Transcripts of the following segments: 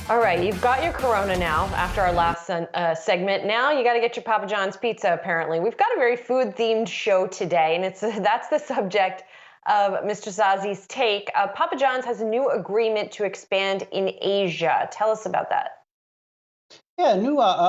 All right, you've got your Corona now after our last segment. Now you got to get your Papa John's pizza, apparently. We've got a very food-themed show today, and that's the subject of Mr. Sozzi's take. Papa John's has a new agreement to expand in Asia. Tell us about that. Yeah,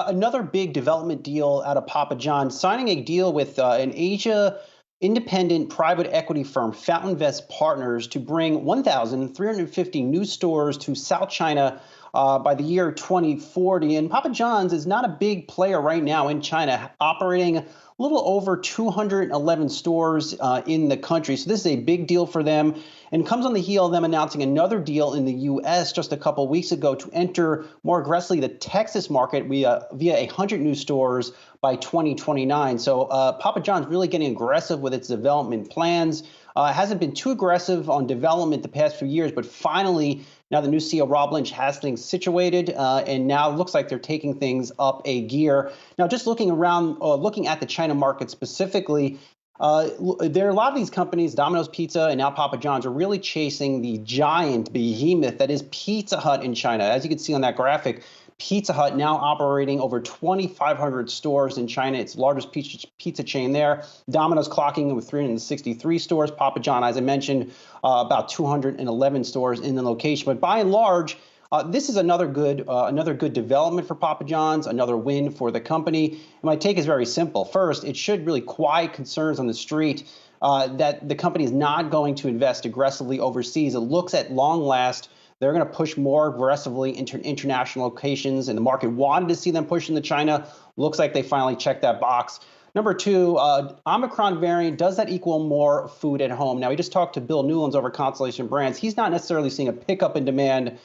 another big development deal out of Papa John's, signing a deal with an Asia independent private equity firm, FountainVest Partners, to bring 1,350 new stores to South China by the year 2040. And Papa John's is not a big player right now in China, operating a little over 211 stores in the country. So this is a big deal for them, and comes on the heel of them announcing another deal in the U.S. just a couple weeks ago to enter more aggressively the Texas market via 100 new stores by 2029. So Papa John's really getting aggressive with its development plans. Hasn't been too aggressive on development the past few years, but finally, now the new CEO, Rob Lynch, has things situated, and now it looks like they're taking things up a gear. Now, just looking around, looking at the China market specifically, there are a lot of these companies, Domino's Pizza and now Papa John's, are really chasing the giant behemoth that is Pizza Hut in China. As you can see on that graphic, Pizza Hut now operating over 2,500 stores in China. It's the largest pizza chain there. Domino's clocking in with 363 stores. Papa John, as I mentioned, about 211 stores in the location. But by and large, this is another good development for Papa John's, another win for the company. And my take is very simple. First, it should really quiet concerns on the street that the company is not going to invest aggressively overseas. It looks at long last they're going to push more aggressively into international locations, and the market wanted to see them push into China. Looks like they finally checked that box. Number two, Omicron variant, does that equal more food at home? Now, we just talked to Bill Newlands over Constellation Brands. He's not necessarily seeing a pickup in demand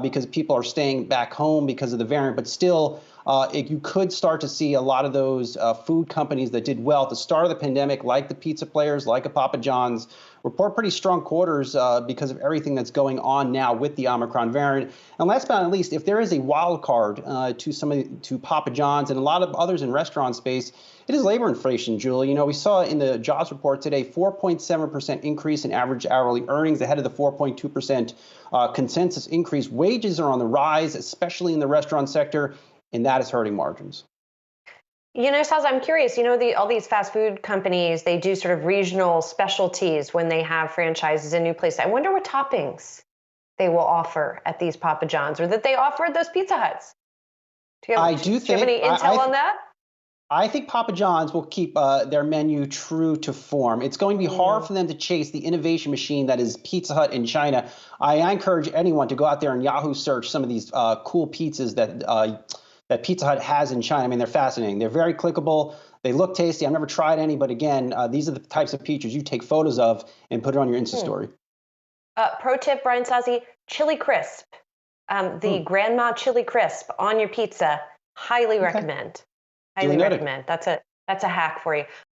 because people are staying back home because of the variant, but still, you could start to see a lot of those food companies that did well at the start of the pandemic, like the pizza players, like a Papa John's, report pretty strong quarters because of everything that's going on now with the Omicron variant. And last but not least, if there is a wild card to Papa John's and a lot of others in restaurant space, it is labor inflation, Julie. You know, we saw in the jobs report today 4.7% increase in average hourly earnings ahead of the 4.2% consensus increase. Wages are on the rise, especially in the restaurant sector, and that is hurting margins. You know, Saz, I'm curious, all these fast food companies, they do sort of regional specialties when they have franchises in new places. I wonder what toppings they will offer at these Papa John's or that they offer at those Pizza Huts. Do you have any intel on that? I think Papa John's will keep their menu true to form. It's going to be hard for them to chase the innovation machine that is Pizza Hut in China. I encourage anyone to go out there and Yahoo search some of these cool pizzas that Pizza Hut has in China. I mean, they're fascinating. They're very clickable. They look tasty. I've never tried any, but again, these are the types of pizzas you take photos of and put it on your Insta story. Pro tip, Brian Sozzi, chili crisp. The Grandma chili crisp on your pizza. Highly recommend. Highly recommend. That's a hack for you.